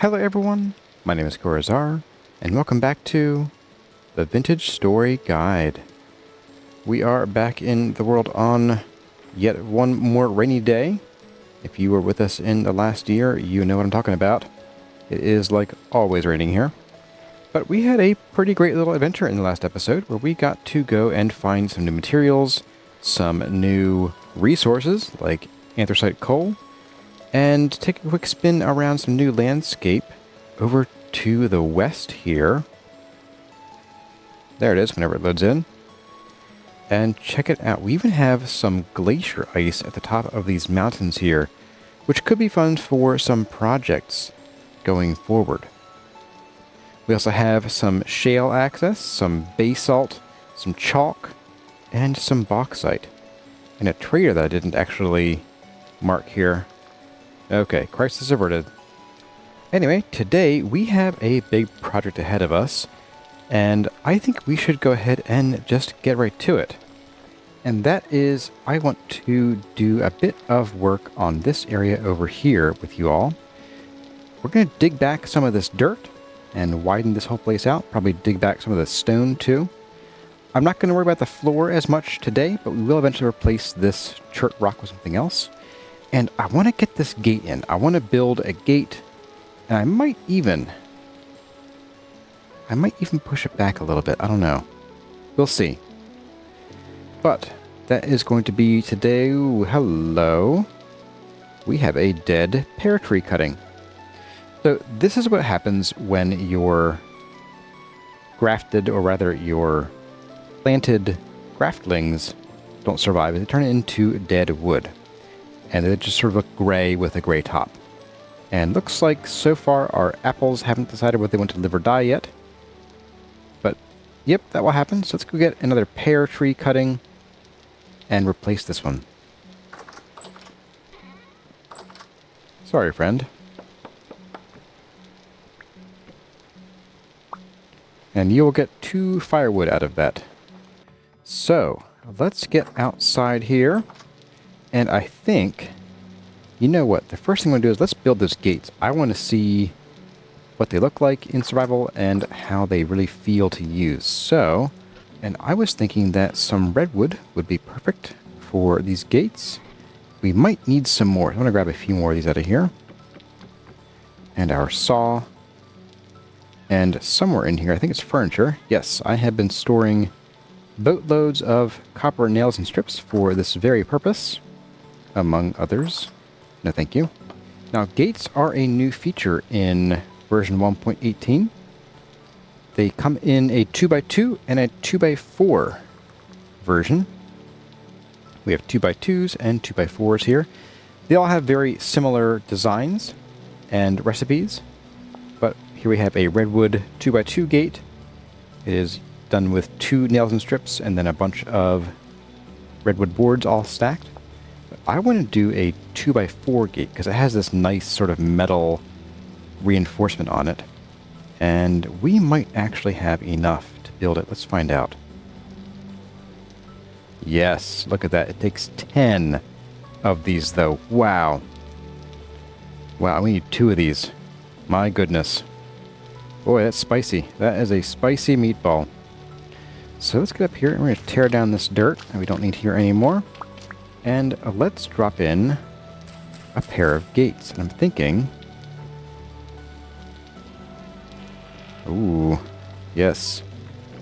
Hello everyone, my name is Corazar, and welcome back to the Vintage Story Guide. We are back in the world on yet one more rainy day. If you were with us in the last year, you know what I'm talking about. It is like always raining here. But we had a pretty great little adventure in the last episode where we got to go and find some new materials, some new resources like anthracite coal, and take a quick spin around some new landscape over to the west here. There it is whenever it loads in. And check it out. We even have some glacier ice at the top of these mountains here, which could be fun for some projects going forward. We also have some shale access, some basalt, some chalk, and some bauxite. And a trader that I didn't actually mark here. Okay, crisis averted. Anyway, today we have a big project ahead of us, and I think we should go ahead and just get right to it. And that is, I want to do a bit of work on this area over here with you all. We're going to dig back some of this dirt and widen this whole place out, probably dig back some of the stone too. I'm not going to worry about the floor as much today, but we will eventually replace this chert rock with something else. And I want to get this gate in. I want to build a gate, and I might even push it back a little bit. I don't know. We'll see. But that is going to be today. Ooh, hello. We have a dead pear tree cutting. So this is what happens when your grafted, or rather your planted graftlings don't survive. They turn into dead wood. And they just sort of look gray with a gray top. And looks like so far our apples haven't decided whether they want to live or die yet. But yep, that will happen. So let's go get another pear tree cutting and replace this one. Sorry, friend. And you will get 2 firewood out of that. So let's get outside here. And I think, you know what, the first thing I'm going to do is let's build those gates. I want to see what they look like in survival and how they really feel to use. So, and I was thinking that some redwood would be perfect for these gates. We might need some more. I'm going to grab a few more of these out of here. And our saw. And somewhere in here, I think it's furniture. Yes, I have been storing boatloads of copper nails and strips for this very purpose. Among others. No thank you. Now, gates are a new feature in version 1.18. They come in a 2x2 and a 2x4 version. We have 2x2s and 2x4s here. They all have very similar designs and recipes. But here we have a redwood 2x2 gate. It is done with 2 nails and strips and then a bunch of redwood boards all stacked. I want to do a 2x4 gate because it has this nice sort of metal reinforcement on it. And we might actually have enough to build it. Let's find out. Yes, look at that. It takes 10 of these though. Wow. Wow, we need 2 of these. My goodness. Boy, that's spicy. That is a spicy meatball. So let's get up here and we're going to tear down this dirt that we don't need here anymore. And let's drop in a pair of gates. And I'm thinking... Ooh, yes.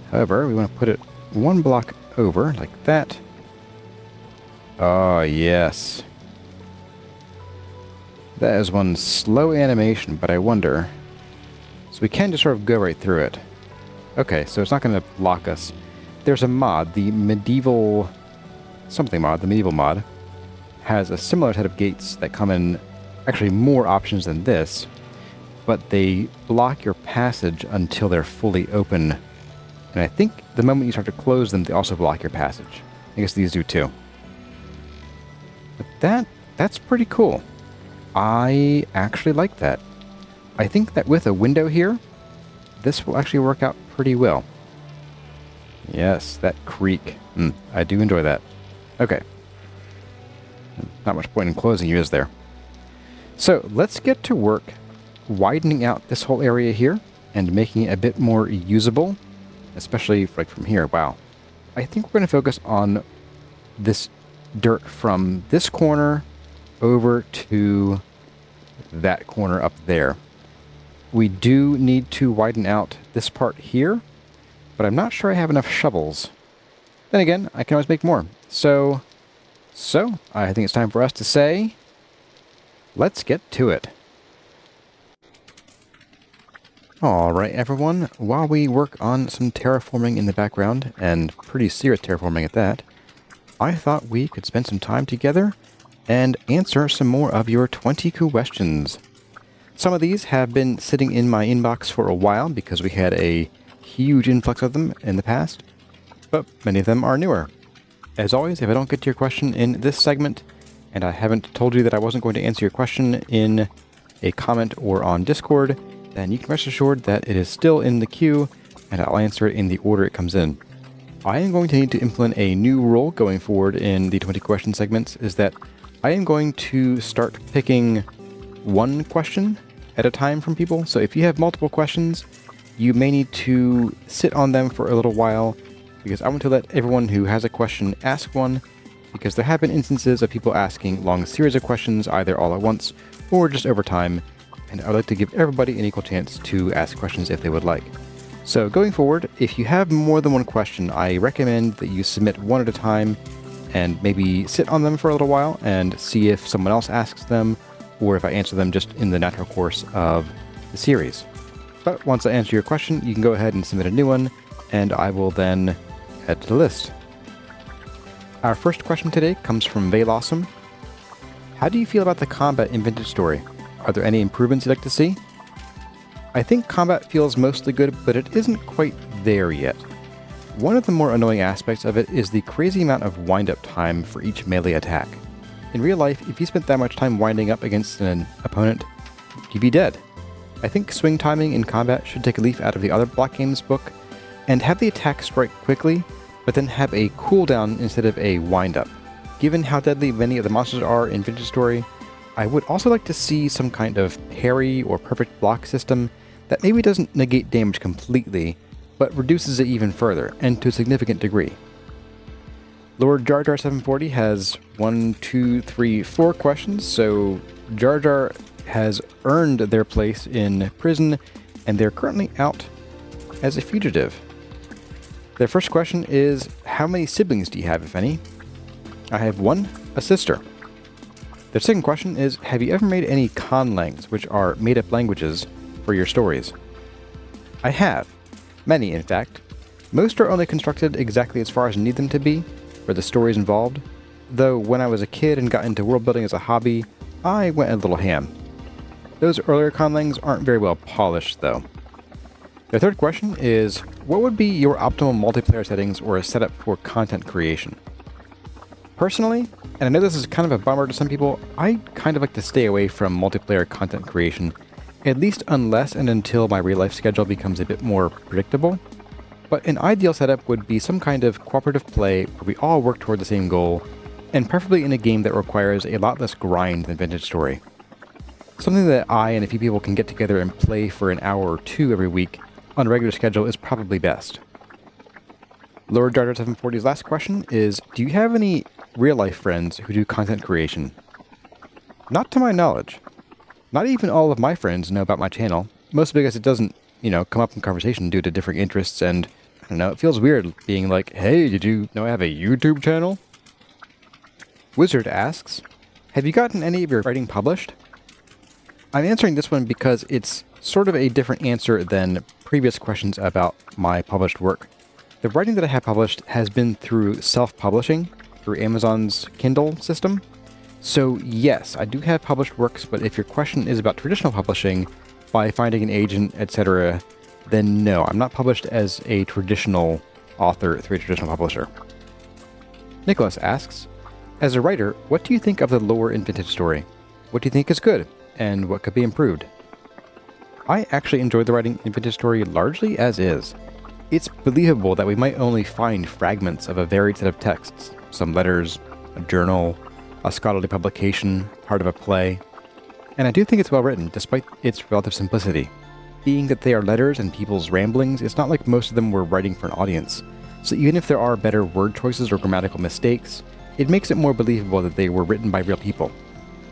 However, we want to put it 1 block over, like that. Oh, yes. That is one slow animation, but I wonder... So we can just sort of go right through it. Okay, so it's not going to block us. There's a mod, the medieval... something mod, the medieval mod, has a similar set of gates that come in actually more options than this, but they block your passage until they're fully open. And I think the moment you start to close them, they also block your passage. I guess these do too. But that's pretty cool. I actually like that. I think that with a window here, this will actually work out pretty well. Yes, that creak. I do enjoy that. Okay. Not much point in closing you, is there? So let's get to work widening out this whole area here and making it a bit more usable, especially like from here. Wow. I think we're going to focus on this dirt from this corner over to that corner up there. We do need to widen out this part here, but I'm not sure I have enough shovels. Then again, I can always make more. So I think it's time for us to say, let's get to it. Alright everyone, while we work on some terraforming in the background, and pretty serious terraforming at that, I thought we could spend some time together and answer some more of your 20 questions. Some of these have been sitting in my inbox for a while because we had a huge influx of them in the past, but many of them are newer. As always, if I don't get to your question in this segment, and I haven't told you that I wasn't going to answer your question in a comment or on Discord, then you can rest assured that it is still in the queue, and I'll answer it in the order it comes in. I am going to need to implement a new rule going forward in the 20 question segments, is that I am going to start picking one question at a time from people. So if you have multiple questions, you may need to sit on them for a little while, because I want to let everyone who has a question ask one, because there have been instances of people asking long series of questions either all at once or just over time, and I'd like to give everybody an equal chance to ask questions if they would like. So going forward, if you have more than one question, I recommend that you submit one at a time and maybe sit on them for a little while and see if someone else asks them, or if I answer them just in the natural course of the series. But once I answer your question, you can go ahead and submit a new one, and I will then add to the list. Our first question today comes from Velawesome. How do you feel about the combat in Vintage Story? Are there any improvements you'd like to see? I think combat feels mostly good, but it isn't quite there yet. One of the more annoying aspects of it is the crazy amount of wind-up time for each melee attack. In real life, if you spent that much time winding up against an opponent, you'd be dead. I think swing timing in combat should take a leaf out of the other Block Games book, and have the attack strike quickly, but then have a cooldown instead of a wind-up. Given how deadly many of the monsters are in Vintage Story, I would also like to see some kind of parry or perfect block system that maybe doesn't negate damage completely, but reduces it even further, and to a significant degree. Lord Jar Jar 740 has 4 questions, so Jar Jar has earned their place in prison, and they're currently out as a fugitive. Their first question is, how many siblings do you have, if any? I have one, a sister. Their second question is, have you ever made any conlangs, which are made-up languages, for your stories? I have. Many, in fact. Most are only constructed exactly as far as I need them to be, for the stories involved, though when I was a kid and got into world building as a hobby, I went a little ham. Those earlier conlangs aren't very well polished, though. Their third question is, what would be your optimal multiplayer settings or a setup for content creation? Personally, and I know this is kind of a bummer to some people, I kind of like to stay away from multiplayer content creation, at least unless and until my real-life schedule becomes a bit more predictable. But an ideal setup would be some kind of cooperative play where we all work toward the same goal, and preferably in a game that requires a lot less grind than Vintage Story. Something that I and a few people can get together and play for an hour or two every week on a regular schedule is probably best. Lord Jar Jar 740's last question is, do you have any real-life friends who do content creation? Not to my knowledge. Not even all of my friends know about my channel, mostly because it doesn't, come up in conversation due to different interests, and, I don't know, it feels weird being like, hey, did you know I have a YouTube channel? Wizard asks, have you gotten any of your writing published? I'm answering this one because it's sort of a different answer than previous questions about my published work. The writing that I have published has been through self-publishing, through Amazon's Kindle system. So yes, I do have published works, but if your question is about traditional publishing, by finding an agent, etc., then no, I'm not published as a traditional author through a traditional publisher. Nicholas asks, as a writer, what do you think of the lore in Vintage Story? What do you think is good, and what could be improved? I actually enjoyed the writing in Vintage Story largely as is. It's believable that we might only find fragments of a varied set of texts, some letters, a journal, a scholarly publication, part of a play, and I do think it's well written, despite its relative simplicity. Being that they are letters and people's ramblings, it's not like most of them were writing for an audience, so even if there are better word choices or grammatical mistakes, it makes it more believable that they were written by real people.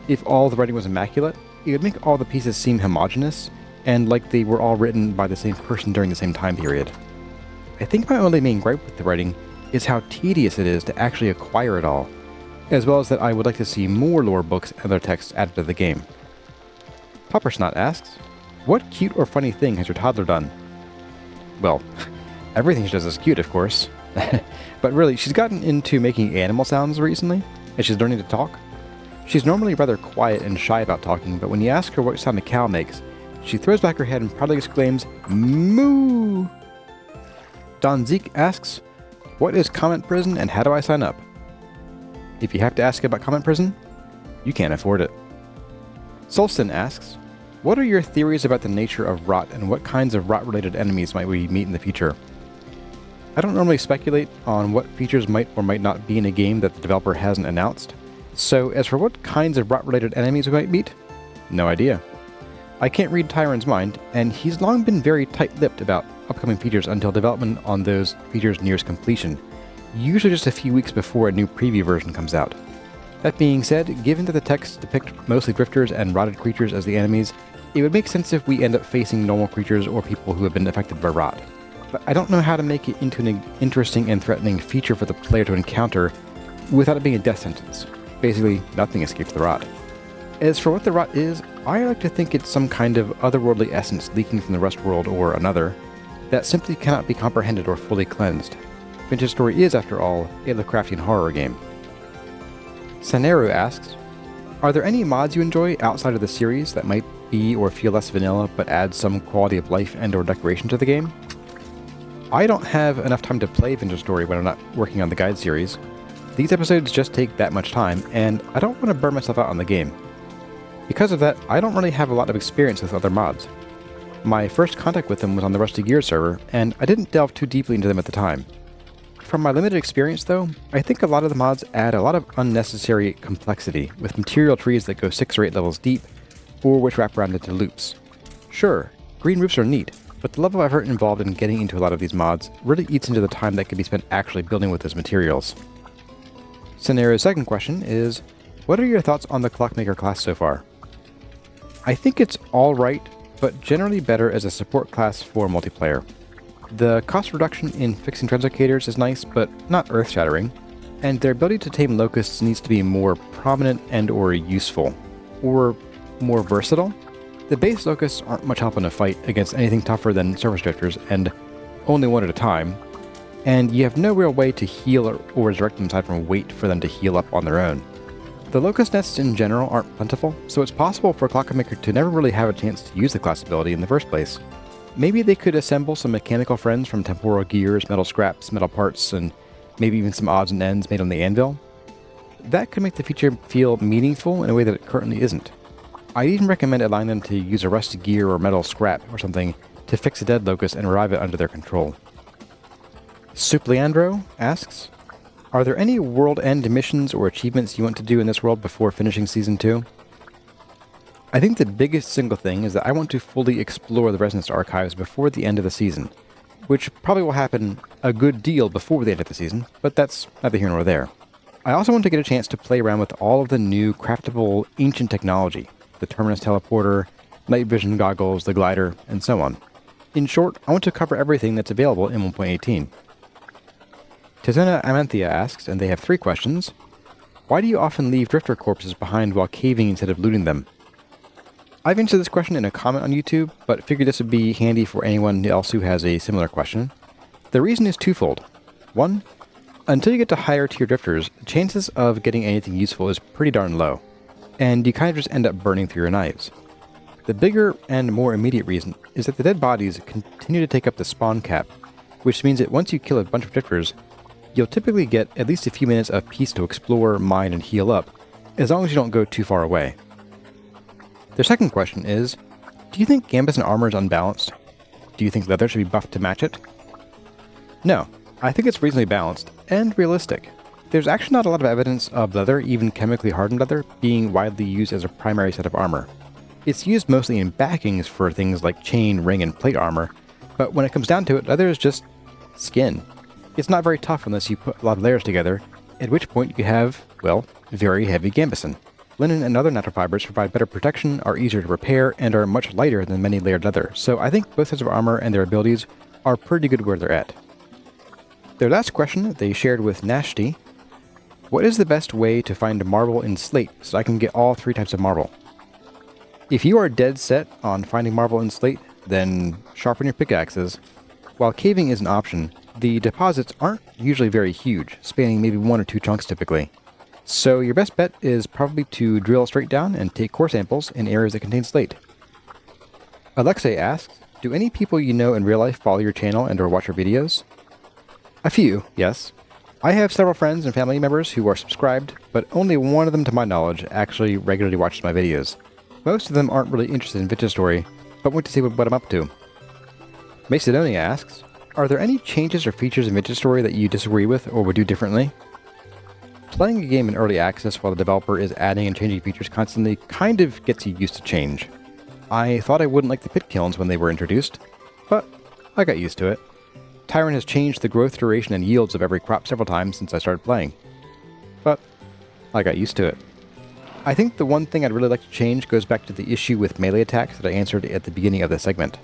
If all the writing was immaculate, it would make all the pieces seem homogeneous, and like they were all written by the same person during the same time period. I think my only main gripe with the writing is how tedious it is to actually acquire it all, as well as that I would like to see more lore books and other texts added to the game. Poppersnot asks, what cute or funny thing has your toddler done? Well, everything she does is cute, of course. But really, she's gotten into making animal sounds recently, as she's learning to talk. She's normally rather quiet and shy about talking, but when you ask her what sound a cow makes, she throws back her head and proudly exclaims, "Moo!" Don Zeke asks, what is Comment Prison and how do I sign up? If you have to ask about Comment Prison, you can't afford it. Solston asks, what are your theories about the nature of rot and what kinds of rot-related enemies might we meet in the future? I don't normally speculate on what features might or might not be in a game that the developer hasn't announced, so as for what kinds of rot-related enemies we might meet, no idea. I can't read Tyron's mind, and he's long been very tight-lipped about upcoming features until development on those features nears completion, usually just a few weeks before a new preview version comes out. That being said, given that the texts depict mostly drifters and rotted creatures as the enemies, it would make sense if we end up facing normal creatures or people who have been affected by rot. But I don't know how to make it into an interesting and threatening feature for the player to encounter without it being a death sentence. Basically, nothing escapes the rot. As for what the rot is, I like to think it's some kind of otherworldly essence leaking from the rest world or another that simply cannot be comprehended or fully cleansed. Vintage Story is, after all, a Lovecraftian horror game. Saneru asks, are there any mods you enjoy outside of the series that might be or feel less vanilla but add some quality of life and or decoration to the game? I don't have enough time to play Vintage Story when I'm not working on the guide series. These episodes just take that much time, and I don't want to burn myself out on the game. Because of that, I don't really have a lot of experience with other mods. My first contact with them was on the Rusty Gears server, and I didn't delve too deeply into them at the time. From my limited experience though, I think a lot of the mods add a lot of unnecessary complexity, with material trees that go 6 or 8 levels deep, or which wrap around into loops. Sure, green roofs are neat, but the level of effort involved in getting into a lot of these mods really eats into the time that could be spent actually building with those materials. Scenario's second question is, what are your thoughts on the Clockmaker class so far? I think it's alright, but generally better as a support class for multiplayer. The cost reduction in fixing translocators is nice, but not earth-shattering, and their ability to tame Locusts needs to be more prominent and or useful, or more versatile. The base Locusts aren't much help in a fight against anything tougher than surface drifters, and only one at a time, and you have no real way to heal or resurrect them aside from wait for them to heal up on their own. The Locust nests in general aren't plentiful, so it's possible for a Clockmaker to never really have a chance to use the class ability in the first place. Maybe they could assemble some mechanical friends from temporal gears, metal scraps, metal parts, and maybe even some odds and ends made on the anvil. That could make the feature feel meaningful in a way that it currently isn't. I'd even recommend allowing them to use a rusty gear or metal scrap or something to fix a dead Locust and revive it under their control. Supliandro asks, are there any world-end missions or achievements you want to do in this world before finishing Season 2? I think the biggest single thing is that I want to fully explore the Resonance archives before the end of the season, which probably will happen a good deal before the end of the season, but that's neither here nor there. I also want to get a chance to play around with all of the new craftable ancient technology, the Terminus teleporter, night vision goggles, the glider, and so on. In short, I want to cover everything that's available in 1.18. Tizena Amanthea asks, and they have 3 questions. Why do you often leave drifter corpses behind while caving instead of looting them? I've answered this question in a comment on YouTube, but figured this would be handy for anyone else who has a similar question. The reason is twofold. 1, until you get to higher tier drifters, chances of getting anything useful is pretty darn low, and you kind of just end up burning through your knives. The bigger and more immediate reason is that the dead bodies continue to take up the spawn cap, which means that once you kill a bunch of drifters, you'll typically get at least a few minutes of peace to explore, mine, and heal up, as long as you don't go too far away. Their second question is, do you think Gambus and armor is unbalanced? Do you think leather should be buffed to match it? No, I think it's reasonably balanced, and realistic. There's actually not a lot of evidence of leather, even chemically hardened leather, being widely used as a primary set of armor. It's used mostly in backings for things like chain, ring, and plate armor, but when it comes down to it, leather is just skin. It's not very tough unless you put a lot of layers together, at which point you have, well, very heavy gambeson. Linen and other natural fibers provide better protection, are easier to repair, and are much lighter than many layered leather, so I think both sets of armor and their abilities are pretty good where they're at. Their last question they shared with Nashti: what is the best way to find marble in slate so I can get all 3 types of marble? If you are dead set on finding marble in slate, then sharpen your pickaxes. While caving is an option, the deposits aren't usually very huge, spanning maybe 1 or 2 chunks typically. So your best bet is probably to drill straight down and take core samples in areas that contain slate. Alexei asks, do any people you know in real life follow your channel and or watch your videos? A few, yes. I have several friends and family members who are subscribed, but only one of them to my knowledge actually regularly watches my videos. Most of them aren't really interested in Vintage Story, but want to see what I'm up to. Macedonia asks, are there any changes or features in Vintage Story that you disagree with or would do differently? Playing a game in early access while the developer is adding and changing features constantly kind of gets you used to change. I thought I wouldn't like the pit kilns when they were introduced, but I got used to it. Tyrant has changed the growth duration and yields of every crop several times since I started playing, but I got used to it. I think the one thing I'd really like to change goes back to the issue with melee attacks that I answered at the beginning of the segment.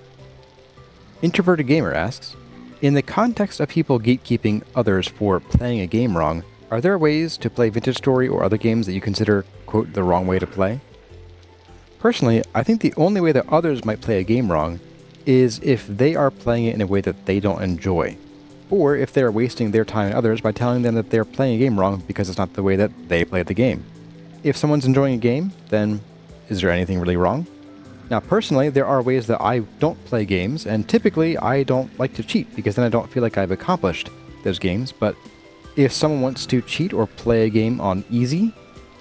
Introverted Gamer asks, in the context of people gatekeeping others for playing a game wrong, are there ways to play Vintage Story or other games that you consider, quote, the wrong way to play? Personally, I think the only way that others might play a game wrong is if they are playing it in a way that they don't enjoy, or if they are wasting their time and others by telling them that they're playing a game wrong because it's not the way that they played the game. If someone's enjoying a game, then is there anything really wrong? Now, personally, there are ways that I don't play games, and typically I don't like to cheat because then I don't feel like I've accomplished those games, but if someone wants to cheat or play a game on easy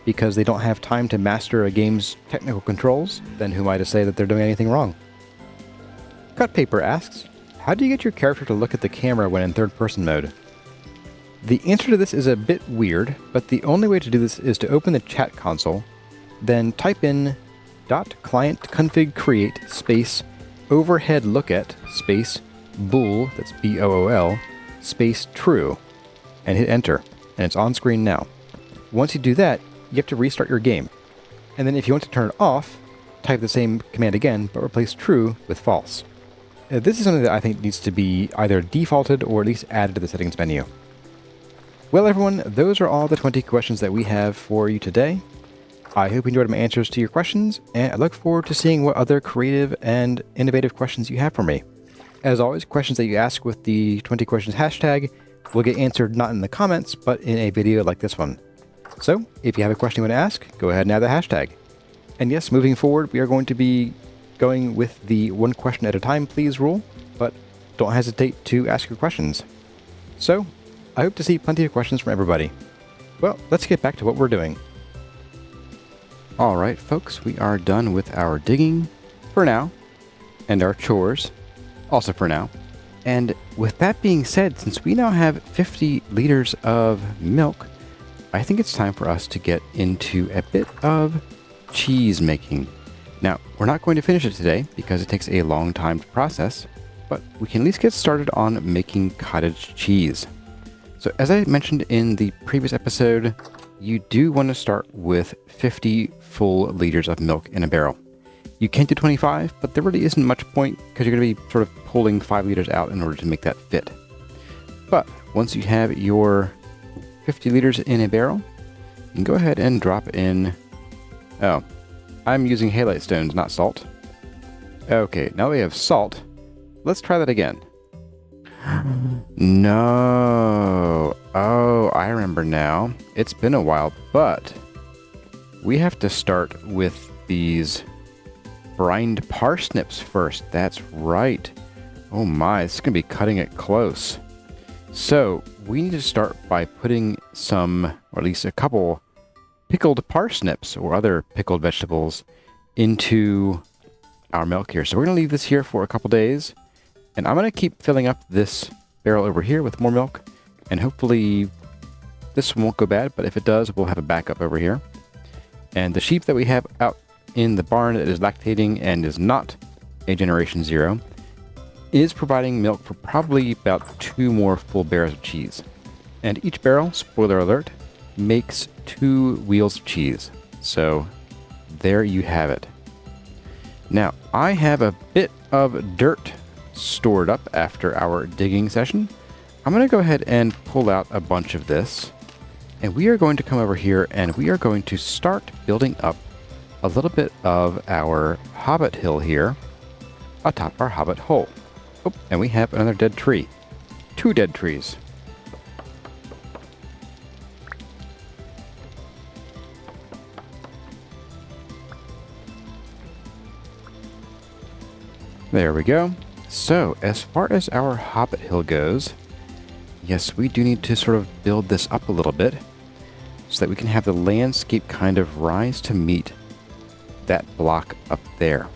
because they don't have time to master a game's technical controls, then who am I to say that they're doing anything wrong? Cut Paper asks, how do you get your character to look at the camera when in third-person mode? The answer to this is a bit weird, but the only way to do this is to open the chat console, then type in .client-config-create space overhead look at space bool, that's B-O-O-L, space true, and hit enter, and it's on screen now. Once you do that, you have to restart your game. And then if you want to turn it off, type the same command again, but replace true with false. This is something that I think needs to be either defaulted or at least added to the settings menu. Well everyone, those are all the 20 questions that we have for you today. I hope you enjoyed my answers to your questions, and I look forward to seeing what other creative and innovative questions you have for me. As always, questions that you ask with the 20 questions hashtag will get answered not in the comments, but in a video like this one. So, if you have a question you want to ask, go ahead and add the hashtag. And yes, moving forward, we are going to be going with the one question at a time please rule, but don't hesitate to ask your questions. So, I hope to see plenty of questions from everybody. Well, let's get back to what we're doing. Alright folks, we are done with our digging, for now, and our chores, also for now. And with that being said, since we now have 50 liters of milk, I think it's time for us to get into a bit of cheese making. Now, we're not going to finish it today because it takes a long time to process, but we can at least get started on making cottage cheese. So as I mentioned in the previous episode, you do want to start with 50 full liters of milk in a barrel. You can do 25, but there really isn't much point because you're going to be sort of pulling 5 liters out in order to make that fit. But once you have your 50 liters in a barrel, you can go ahead and drop in... Oh, I'm using halite stones, not salt. Okay, now we have salt. Let's try that again. No. Oh, I remember now. It's been a while, but we have to start with these brined parsnips first. That's right. Oh my, this is going to be cutting it close. So we need to start by putting some, or at least a couple, pickled parsnips or other pickled vegetables into our milk here. So we're going to leave this here for a couple days, and I'm going to keep filling up this barrel over here with more milk, and hopefully this one won't go bad, but if it does, we'll have a backup over here. And the sheep that we have out in the barn that is lactating and is not a Generation 0 is providing milk for probably about 2 more full barrels of cheese. And each barrel, spoiler alert, makes 2 wheels of cheese. So there you have it. Now, I have a bit of dirt stored up after our digging session. I'm going to go ahead and pull out a bunch of this. And we are going to come over here and we are going to start building up a little bit of our hobbit hill here atop our hobbit hole. Oh, and we have another dead tree. 2 dead trees. There we go. So, as far as our hobbit hill goes, yes, we do need to sort of build this up a little bit so that we can have the landscape kind of rise to meet that block up there.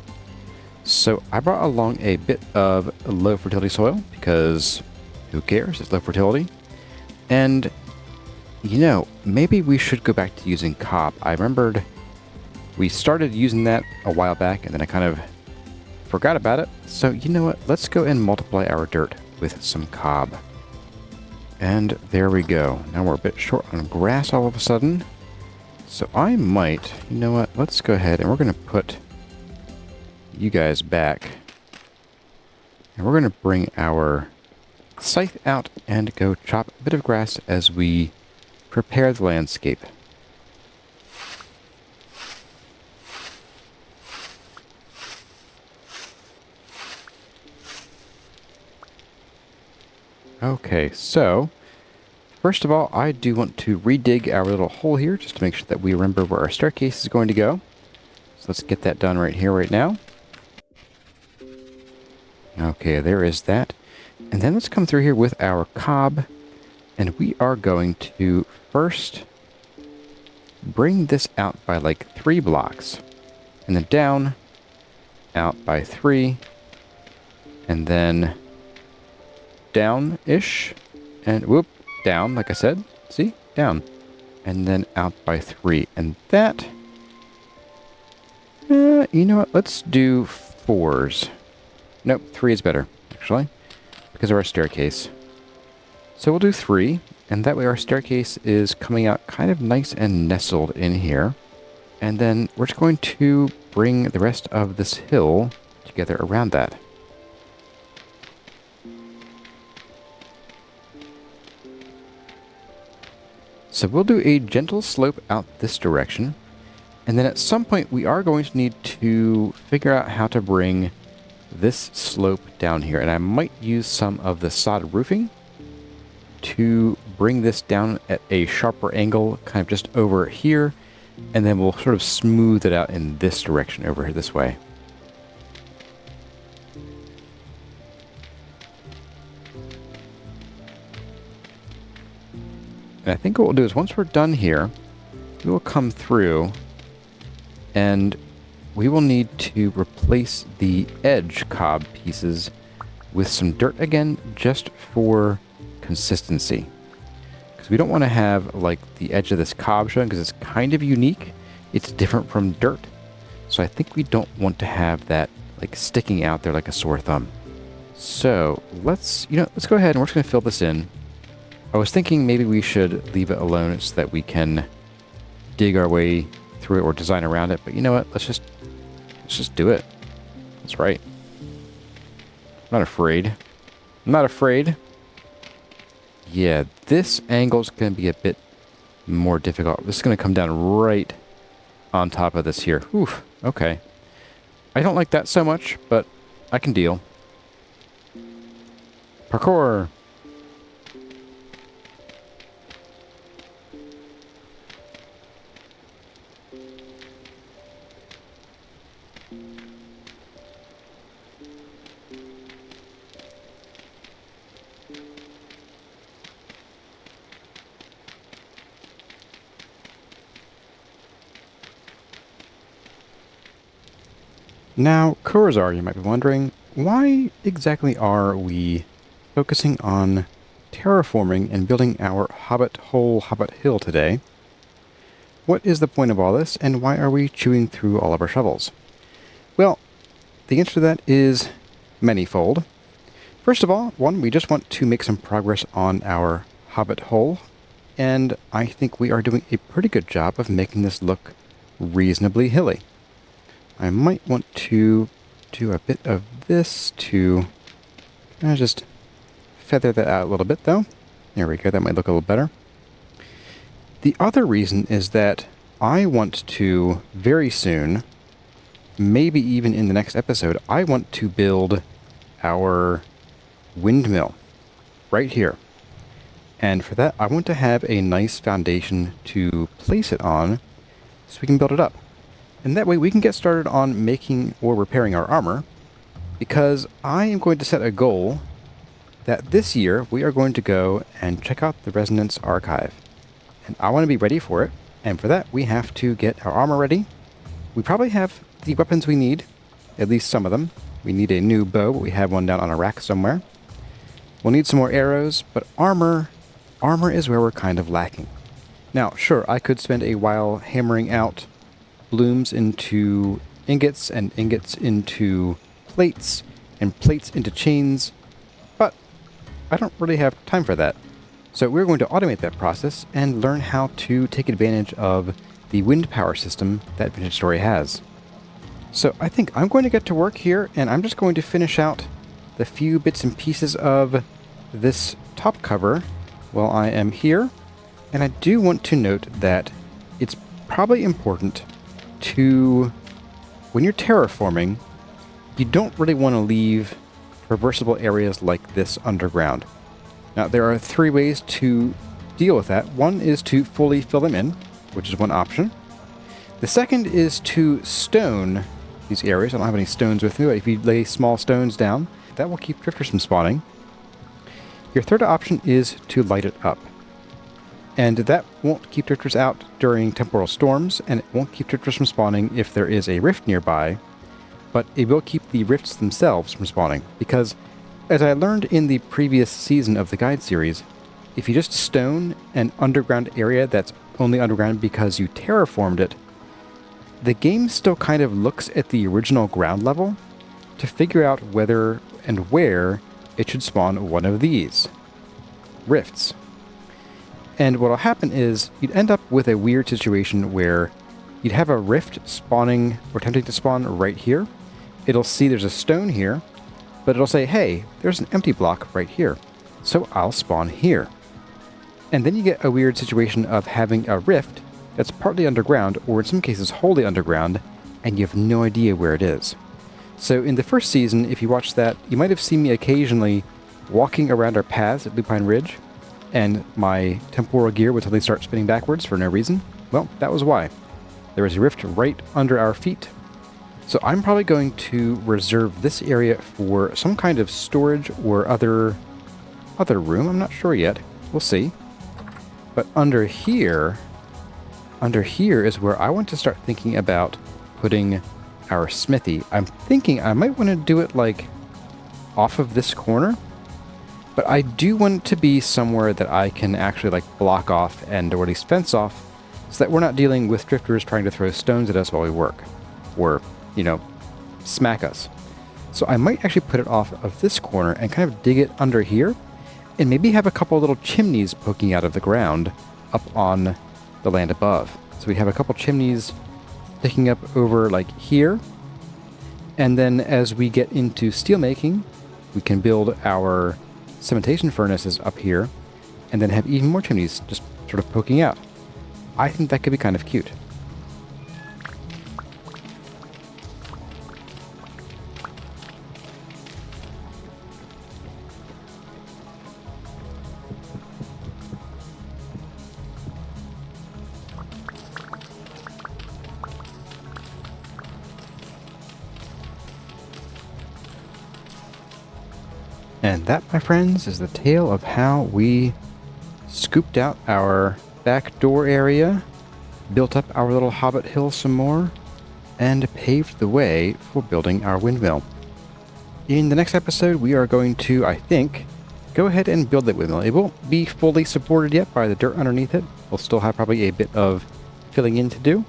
So I brought along a bit of low fertility soil because who cares? It's low fertility. And, you know, maybe we should go back to using cob. I remembered we started using that a while back and then I kind of forgot about it. So you know what? Let's go and multiply our dirt with some cob. And there we go. Now we're a bit short on grass all of a sudden. So I might, you know what? Let's go ahead and we're going to put you guys back. And we're going to bring our scythe out and go chop a bit of grass as we prepare the landscape. Okay, so first of all, I do want to redig our little hole here just to make sure that we remember where our staircase is going to go. So let's get that done right here, right now. Okay, there is that. And then let's come through here with our cob. And we are going to first bring this out by like 3 blocks. And then down, out by 3. And then down-ish. And whoop, down, like I said. See? Down. And then out by 3. And that... you know what? Let's do 4s. Nope, 3 is better, actually, because of our staircase. So we'll do 3, and that way our staircase is coming out kind of nice and nestled in here. And then we're just going to bring the rest of this hill together around that. So we'll do a gentle slope out this direction. And then at some point we are going to need to figure out how to bring this slope down here. And I might use some of the sod roofing to bring this down at a sharper angle, kind of just over here. And then we'll sort of smooth it out in this direction over here this way. And I think what we'll do is once we're done here, we will come through and we will need to replace the edge cob pieces with some dirt again, just for consistency. Because we don't want to have like the edge of this cob showing, because it's kind of unique. It's different from dirt. So I think we don't want to have that like sticking out there like a sore thumb. So let's go ahead and we're just going to fill this in. I was thinking maybe we should leave it alone so that we can dig our way through it or design around it. But you know what? Let's just do it. That's right. I'm not afraid. I'm not afraid. Yeah, this angle is going to be a bit more difficult. This is going to come down right on top of this here. Oof. Okay. I don't like that so much, but I can deal. Parkour. Now, Kurzar, you might be wondering, why exactly are we focusing on terraforming and building our hobbit-hole, hobbit hill today? what is the point of all this, and why are we chewing through all of our shovels? Well, the answer to that is manyfold. First of all, one, we just want to make some progress on our hobbit-hole, and I think we are doing a pretty good job of making this look reasonably hilly. I might want to do a bit of this to just feather that out a little bit, though. There we go, that might look a little better. The other reason is that I want to, very soon, maybe even in the next episode, I want to build our windmill right here. And for that, I want to have a nice foundation to place it on so we can build it up. And that way we can get started on making or repairing our armor, because I am going to set a goal that this year we are going to go and check out the Resonance Archive. And I want to be ready for it, and for that we have to get our armor ready. We probably have the weapons we need, at least some of them. We need a new bow, but we have one down on a rack somewhere. We'll need some more arrows, but armor is where we're kind of lacking. Now, sure, I could spend a while hammering out blooms into ingots and ingots into plates and plates into chains, but I don't really have time for that. So we're going to automate that process and learn how to take advantage of the wind power system that Vintage Story has. So I think I'm going to get to work here, and I'm just going to finish out the few bits and pieces of this top cover while I am here. And I do want to note that it's probably important to, when you're terraforming, you don't really want to leave reversible areas like this underground. Now, there are three ways to deal with that. One is to fully fill them in, which is one option. The second is to stone these areas. I don't have any stones with me, but if you lay small stones down, that will keep drifters from spawning. Your third option is to light it up. And that won't keep drifters out during temporal storms, and it won't keep drifters from spawning if there is a rift nearby, but it will keep the rifts themselves from spawning, because, as I learned in the previous season of the guide series, if you just stone an underground area that's only underground because you terraformed it, the game still kind of looks at the original ground level to figure out whether and where it should spawn one of these rifts. And what'll happen is you'd end up with a weird situation where you'd have a rift spawning or attempting to spawn right here. It'll see there's a stone here, but it'll say, hey, there's an empty block right here, so I'll spawn here. And then you get a weird situation of having a rift that's partly underground, or in some cases wholly underground, and you have no idea where it is. So in the first season, if you watch that, you might have seen me occasionally walking around our paths at Lupine Ridge, and my temporal gear would suddenly start spinning backwards for no reason. Well, that was why. There was a rift right under our feet. So I'm probably going to reserve this area for some kind of storage or other room. I'm not sure yet. We'll see. But under here is where I want to start thinking about putting our smithy. I'm thinking I might want to do it like off of this corner, but I do want it to be somewhere that I can actually like block off and or at least fence off, so that we're not dealing with drifters trying to throw stones at us while we work, or, you know, smack us. So I might actually put it off of this corner and kind of dig it under here, and maybe have a couple little chimneys poking out of the ground up on the land above. So we have a couple chimneys sticking up over like here, and then as we get into steel making, we can build our cementation furnaces up here, and then have even more chimneys just sort of poking out. I think that could be kind of cute. And that, my friends, is the tale of how we scooped out our back door area, built up our little hobbit hill some more, and paved the way for building our windmill. In the next episode, we are going to, I think, go ahead and build that windmill. It won't be fully supported yet by the dirt underneath it. We'll still have probably a bit of filling in to do,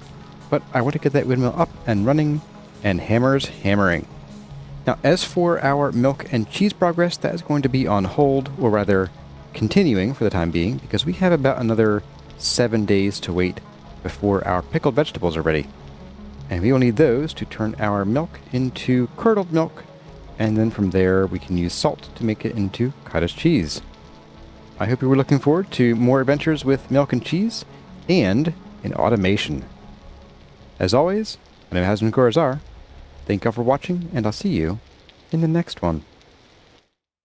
but I want to get that windmill up and running and hammers hammering. Now, as for our milk and cheese progress, that is going to be on hold, or rather continuing for the time being, because we have about another 7 days to wait before our pickled vegetables are ready. And we will need those to turn our milk into curdled milk, and then from there we can use salt to make it into cottage cheese. I hope you were looking forward to more adventures with milk and cheese, and in automation. As always, my name has been Corazar. Thank you all for watching, and I'll see you in the next one.